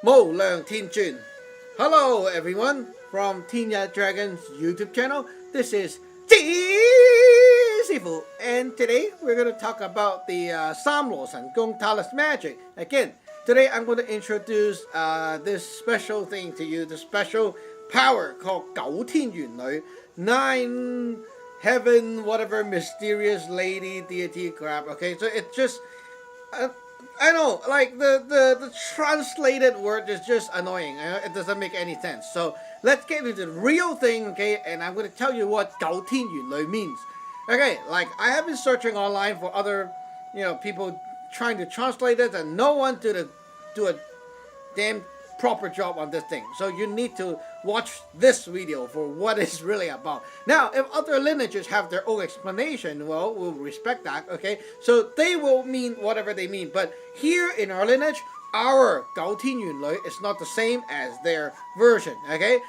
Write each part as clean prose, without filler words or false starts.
Mo Learn Tin Jun. Hello everyone from tinyatdragon's YouTube channel. This is Sifu, and today we're going to talk about the Saam Law Sun Gung Taoist magic. Again, today I'm going to introduce this special thing to you, the special power called Jiu Tian Xuan Nu, 9 heaven, whatever, mysterious lady, deity crap. Okay, so it's just, I know, like the translated word is just annoying. It doesn't make any sense. So let's get into the real thing, okay? And I'm going to tell you what Jiu Tian Xuan Nu means. Okay, like I have been searching online for other, people trying to translate it, and no one do a damn proper job on this thing. So you need to watch this video for what it's really about. Now, if other lineages have their own explanation, well, we'll respect that, okay? So they will mean whatever they mean. But here in our lineage, our Jiu Tian Xuan Nu is not the same as their version, okay?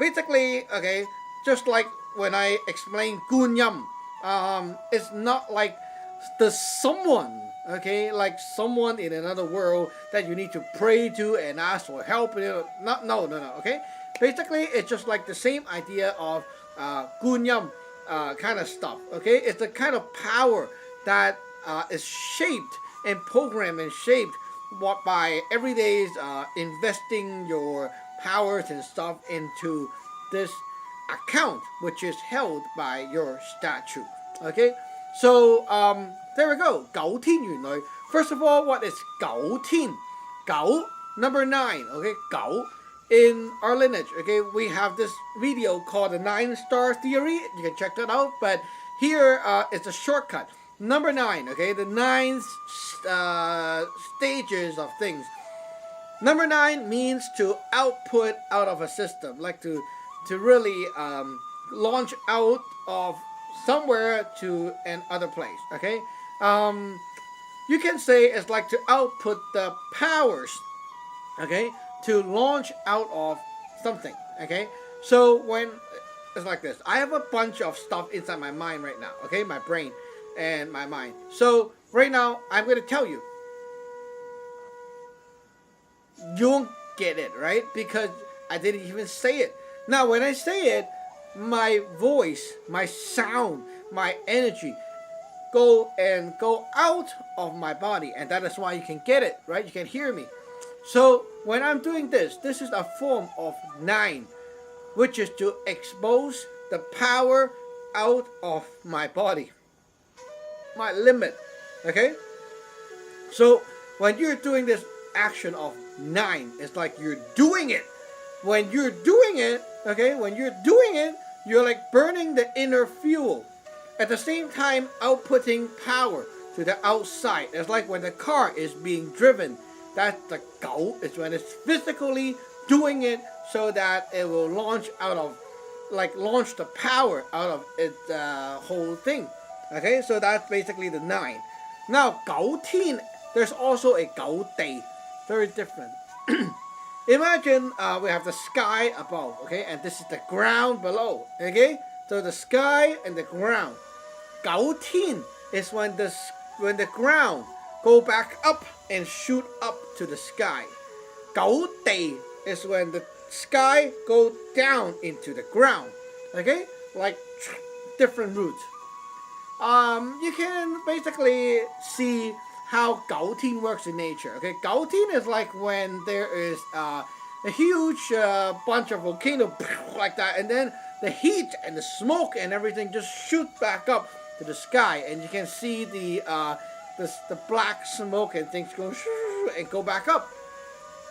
Basically, okay, just like when I explain Gunyam, it's not like the someone, okay, like someone in another world that you need to pray to and ask for help. No, okay? Basically, it's just like the same idea of Gunyam kind of stuff, okay? It's the kind of power that is shaped and programmed and shaped by every day's investing your powers and stuff into this account, which is held by your statue, okay? So there we go, Jiu Tian Xuan Nu. First of all, what is Jiu Tian? Jiu, number 9, okay? Jiu. In our lineage, okay, we have this video called the 9-star theory. You can check that out. But here it's a shortcut. Number 9, okay, the 9 stages of things. Number 9 means to output out of a system, like to really launch out of somewhere to another place, okay? You can say it's like to output the powers, okay, to launch out of something, okay? So when it's like this, I have a bunch of stuff inside my mind right now, okay? My brain and my mind. So right now, I'm going to tell you. You won't get it, right? Because I didn't even say it. Now, when I say it, my voice, my sound, my energy go out of my body, and that is why you can get it, right? You can hear me. So when I'm doing this is a form of 9, which is to expose the power out of my body, my limit, okay? So when you're doing this action of 9, it's like you're doing it. When you're doing it, okay, you're like burning the inner fuel. At the same time, outputting power to the outside. It's like when the car is being driven. That's the Jiu. It's when it's physically doing it so that it will launch the power out of its whole thing. Okay, so that's basically the 9. Now, Jiu Tian, there's also a Jiu Dai. Very different. Imagine we have the sky above, okay, and this is the ground below, okay? So the sky and the ground. Jiu Tian is when the ground go back up and shoot up to the sky. Jiu Dai is when the sky go down into the ground, okay? Like different routes. You can basically see how Jiu Tian works in nature. Okay, Jiu Tian is like when there is a huge bunch of volcano like that, and then the heat and the smoke and everything just shoot back up to the sky, and you can see the black smoke and things go and go back up.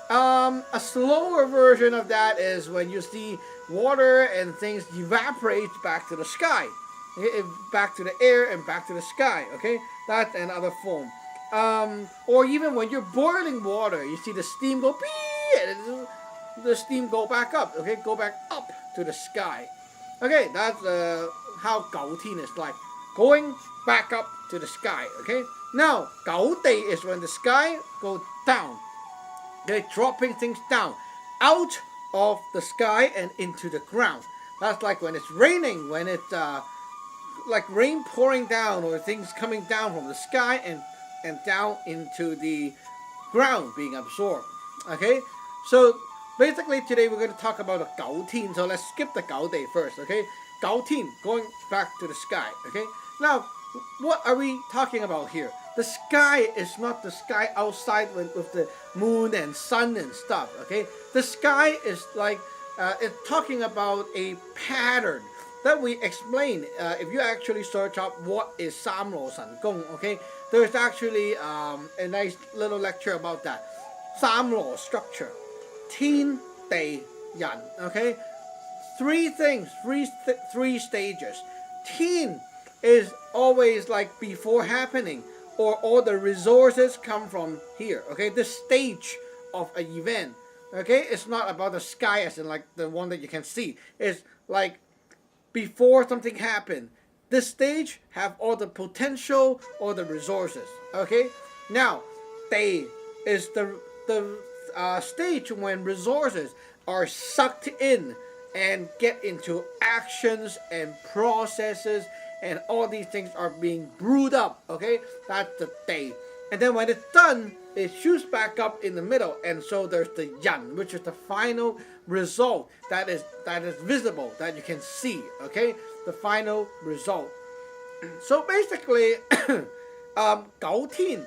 A slower version of that is when you see water and things evaporate back to the sky, okay? Back to the air and back to the sky. Okay, that's another form. Or even when you're boiling water, you see the steam go and the steam go back up. Okay, go back up to the sky. Okay, that's how Jiu Tian is like, going back up to the sky. Okay, now Jiu Dai is when the sky goes down. Okay, dropping things down out of the sky and into the ground. That's like when it's raining, when it's like rain pouring down, or things coming down from the sky and down into the ground being absorbed. Okay, so basically today we're going to talk about the Gao Tin. So let's skip the Gao Day first. Okay, Gao Tin, going back to the sky. Okay, now what are we talking about here? The sky is not the sky outside with the moon and sun and stuff. Okay, the sky is like it's talking about a pattern that we explain. If you actually search up what is Saam Law Sun Gung, okay, there's actually a nice little lecture about that. Saam Law structure, Tin, Dai, Yan. Okay, three things, three stages. Tin is always like before happening, or all the resources come from here. Okay, the stage of an event. Okay, it's not about the sky as in like the one that you can see. It's like before something happened. This stage have all the potential or the resources. Okay, now Dai is the stage when resources are sucked in and get into actions and processes, and all these things are being brewed up. Okay, that's the Dai. And then when it's done, it shoots back up in the middle, and so there's the Yan, which is the final result that is visible, that you can see. Okay, the final result. So basically, Gao Tin,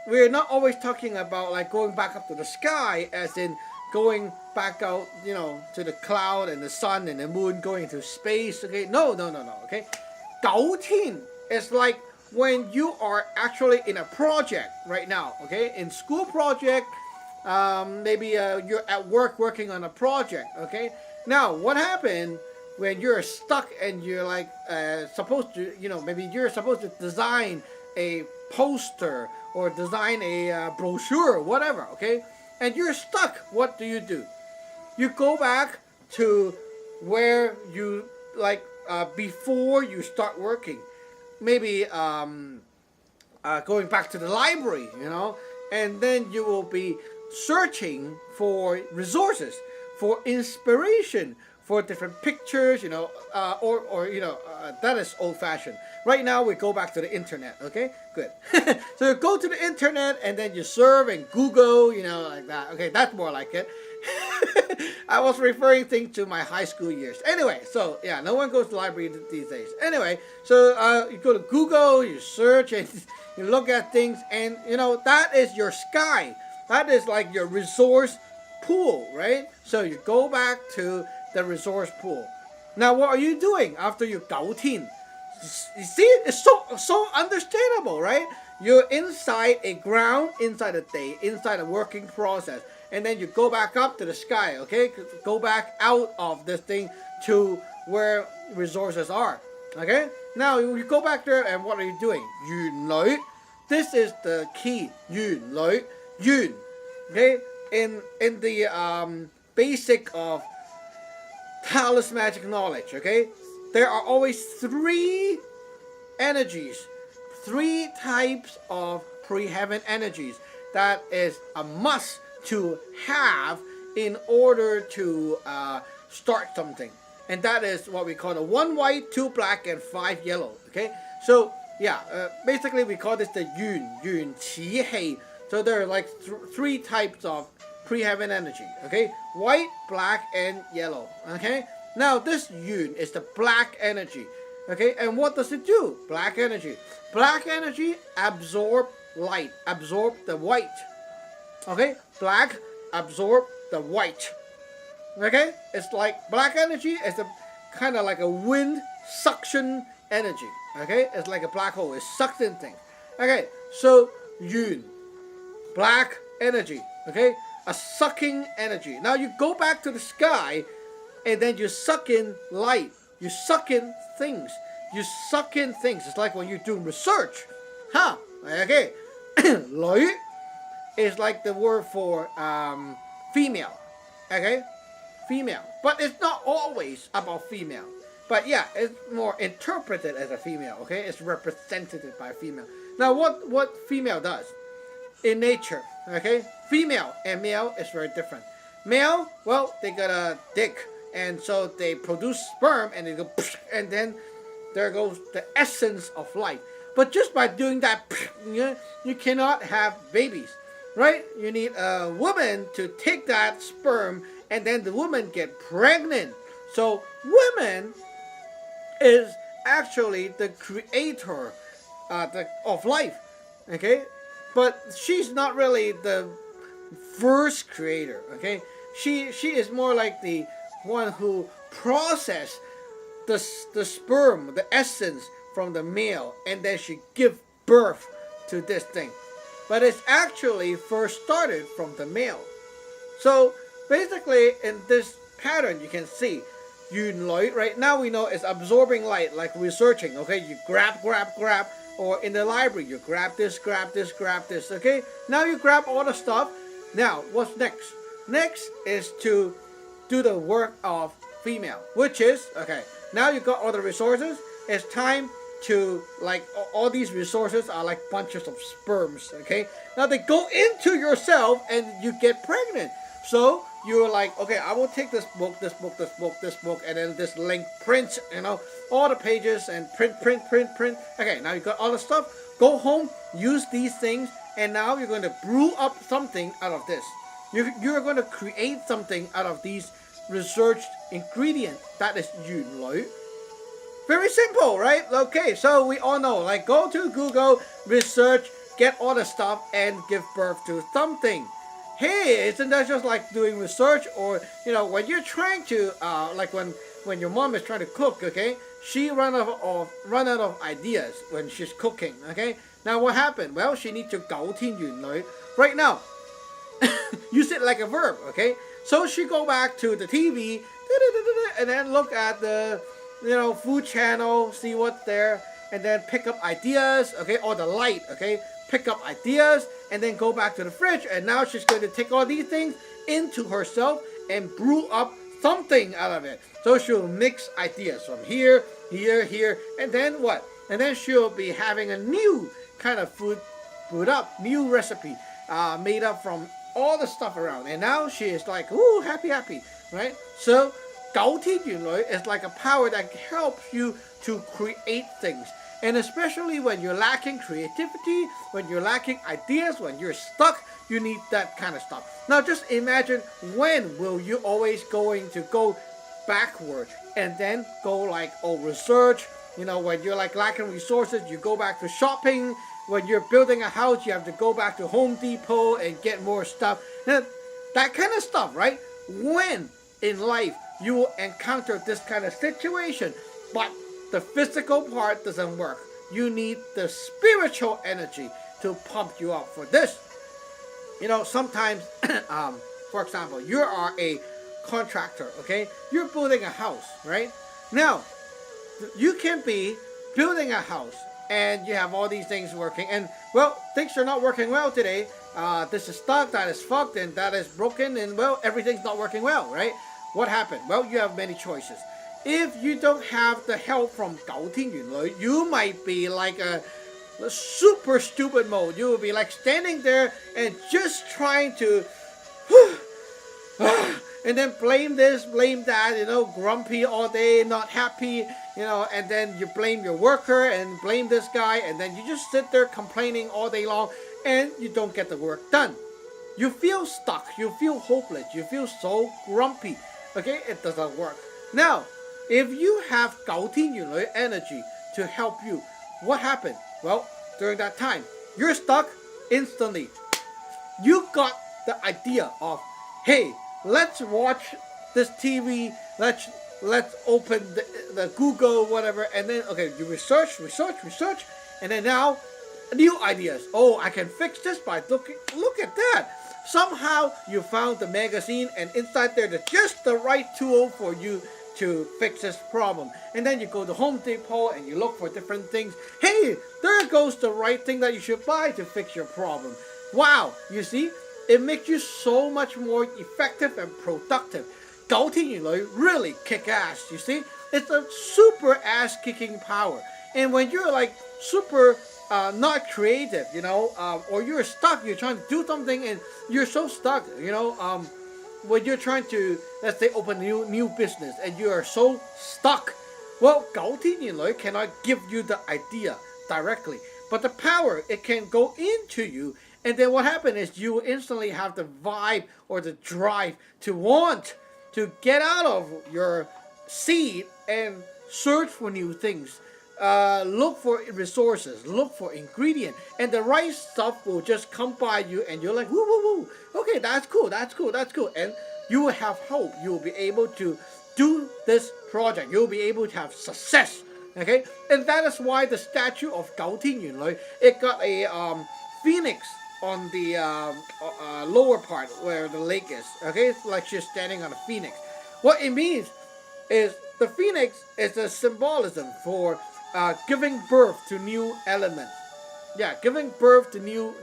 we're not always talking about like going back up to the sky, as in going back out, you know, to the cloud and the sun and the moon, going into space. Okay, no. Okay, Gao Tin is like when you are actually in a project right now. Okay, in school project, maybe you're at work working on a project. Okay, now what happened when you're stuck and you're like supposed to, you know, maybe you're supposed to design a poster or design a brochure or whatever. Okay, and you're stuck. What do? You go back to where you like before you start working. Maybe going back to the library, you know, and then you will be searching for resources, for inspiration, for different pictures, you know, or you know, that is old-fashioned. Right now we go back to the internet. Okay, good. So you go to the internet and then you serve and Google, you know, like that. Okay, that's more like it. I was referring things to my high school years. Anyway, so yeah, no one goes to the library these days. Anyway, so you go to Google, you search, and you look at things, and you know, that is your sky. That is like your resource pool, right? So you go back to the resource pool. Now, what are you doing after you Gao Tin? You see, it's so understandable, right? You're inside a ground, inside a day, inside a working process. And then you go back up to the sky, okay? Go back out of this thing to where resources are, okay? Now you go back there, and what are you doing? Yun Lui. This is the key. Yun Lui. Yun. Okay? In the basic of Taoist magic knowledge, okay? There are always three energies, three types of pre-heaven energies that is a must to have in order to start something, and that is what we call the 1 white, 2 black, and 5 yellow. Okay, so yeah, basically we call this the yun qi hei. So there are like three types of pre-heaven energy. Okay, white, black, and yellow. Okay, now this yun is the black energy. Okay, and what does it do? Black energy absorb light, absorb the white. Okay, black absorb the white. Okay, it's like black energy is a kind of like a wind suction energy. Okay, it's like a black hole. It sucks in things. Okay, so yun, black energy. Okay, a sucking energy. Now you go back to the sky, and then you suck in light. You suck in things. It's like when you're doing research. Huh? Okay, Lui is like the word for female. Okay, female, but it's not always about female. But yeah, it's more interpreted as a female. Okay, it's represented by female. Now, what female does in nature? Okay, female and male is very different. Male, well, they got a dick, and so they produce sperm, and they go, and then there goes the essence of life. But just by doing that, you cannot have babies. right? You need a woman to take that sperm, and then the woman get pregnant. So woman is actually the creator of life, okay? But she's not really the first creator, okay? She is more like the one who process the sperm, the essence from the male, and then she give birth to this thing. But it's actually first started from the male. So basically in this pattern you can see Yun Lui, right now we know it's absorbing light, like researching, okay? You grab, or in the library you grab this, okay? Now you grab all the stuff. Now what's next? Next is to do the work of female, which is, okay, now you got all the resources. It's time to, like, all these resources are like bunches of sperms, okay? Now they go into yourself and you get pregnant. So you're like, okay, I will take this book, and then this link prints, all the pages, and print. Okay, now you got all the stuff. Go home, use these things, and now you're going to brew up something out of this. You're going to create something out of these researched ingredients. That is Yun Lui. Very simple, right? Okay, so we all know, like, go to Google, research, get all the stuff, and give birth to something. Hey, isn't that just like doing research? Or, when you're trying to, like when your mom is trying to cook, okay, she run out of ideas when she's cooking, okay? Now what happened? Well, she needs to 九天玄女. Right now, use it like a verb, okay? So she go back to the TV, and then look at the, food channel, see what's there, and then pick up ideas, okay, or the light, okay? Pick up ideas, and then go back to the fridge, and now she's going to take all these things into herself and brew up something out of it. So she'll mix ideas from here, and then what? And then she'll be having a new kind of food brewed up, new recipe made up from all the stuff around. And now she is like, ooh, happy, right? So 九天玄女 is like a power that helps you to create things. And especially when you're lacking creativity, when you're lacking ideas, when you're stuck, you need that kind of stuff. Now just imagine, when will you always going to go backward and then go like, research, when you're like lacking resources, you go back to shopping. When you're building a house, you have to go back to Home Depot and get more stuff. That kind of stuff, right? When in life you will encounter this kind of situation, but the physical part doesn't work. You need the spiritual energy to pump you up for this. Sometimes, for example, you are a contractor, okay? You're building a house, right? Now, you can be building a house and you have all these things working, and, well, things are not working well today. This is stuck, that is fucked, and that is broken, and, well, everything's not working well, right? What happened? Well, you have many choices. If you don't have the help from 九天玄女, you might be like a super stupid mode. You will be like standing there and just trying to and then blame this, blame that, grumpy all day, not happy, and then you blame your worker and blame this guy, and then you just sit there complaining all day long, and you don't get the work done. You feel stuck, you feel hopeless, you feel so grumpy, okay? It doesn't work. Now, if you have 九天玄女 energy to help you, what happened? Well, during that time, you're stuck instantly. You got the idea of, hey, let's watch this TV, let's open the Google, whatever, and then, okay, you research, and then now, new ideas. Oh, I can fix this by look at that. Somehow you found the magazine, and inside there, there's just the right tool for you to fix this problem. And then you go to Home Depot and you look for different things. Hey, there goes the right thing that you should buy to fix your problem. Wow, you see, it makes you so much more effective and productive. 九天玄女 really kick ass, you see? It's a super ass kicking power. And when you're like super not creative, or you're stuck, you're trying to do something and you're so stuck, when you're trying to, let's say, open a new business and you are so stuck, well, 九天玄女 cannot give you the idea directly, but the power, it can go into you And then what happened is you will instantly have the vibe or the drive to want to get out of your seat and search for new things. Look for resources, look for ingredient, and the right stuff will just come by you, and you're like, woo, woo, woo. Okay, that's cool, and you will have hope. You will be able to do this project. You will be able to have success. Okay, and that is why the statue of 九天玄女, it got a phoenix on the lower part where the lake is. Okay, it's like she's standing on a phoenix. What it means is the phoenix is a symbolism for giving birth to new elements. Yeah, giving birth to new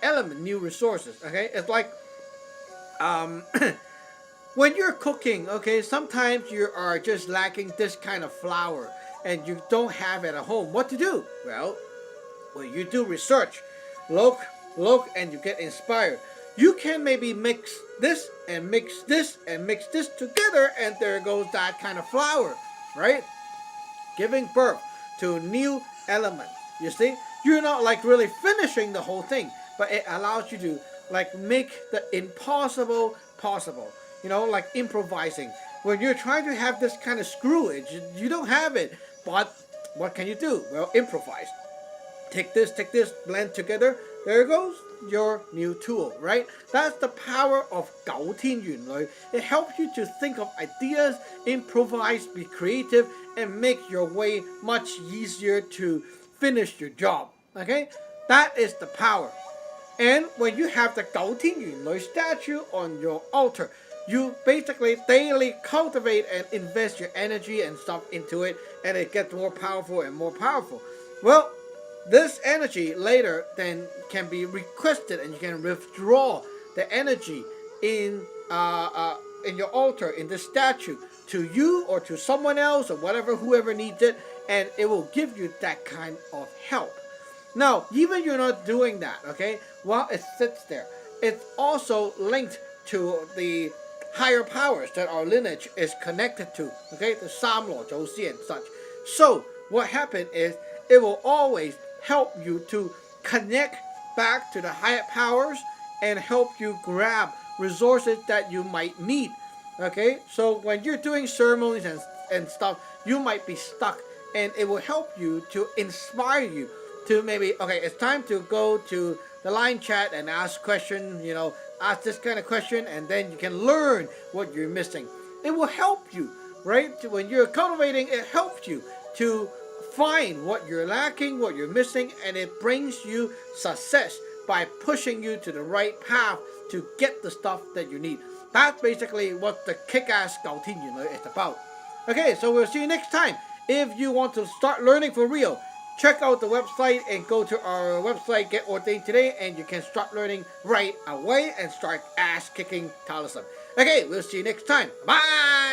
element, new resources. Okay, it's like when you're cooking. Okay, sometimes you are just lacking this kind of flour and you don't have it at home. What to do? Well, you do research, look, and you get inspired. You can maybe mix this and mix this and mix this together, and there goes that kind of flour, right? Giving birth to new elements. You see, you're not like really finishing the whole thing, but it allows you to like make the impossible possible. You know, like improvising. When you're trying to have this kind of screwage, you don't have it, but what can you do? Well, improvise. Take this, blend together. There goes your new tool, right? That's the power of 九天玄女. It helps you to think of ideas, improvise, be creative, and make your way much easier to finish your job. Okay? That is the power. And when you have the 九天玄女 statue on your altar, you basically daily cultivate and invest your energy and stuff into it, and it gets more powerful and more powerful. Well, this energy later then can be requested, and you can withdraw the energy in your altar, in the statue, to you or to someone else or whoever needs it, and it will give you that kind of help. Now, even you're not doing that, okay, while it sits there, it's also linked to the higher powers that our lineage is connected to, okay, the Saam Law Sun Gung and such. So what happened is it will always help you to connect back to the higher powers and help you grab resources that you might need. Okay, so when you're doing ceremonies and stuff, you might be stuck, and it will help you to inspire you to maybe, okay, it's time to go to the line chat and ask question, ask this kind of question, and then you can learn what you're missing. It will help you, right? When you're cultivating, it helps you to find what you're lacking, what you're missing, and it brings you success by pushing you to the right path to get the stuff that you need. That's basically what the kick-ass 九天玄女 is about. Okay, so we'll see you next time. If you want to start learning for real, check out the website and go to our website, Get Ordained Today, and you can start learning right away and start ass-kicking Taoism. Okay, we'll see you next time. Bye!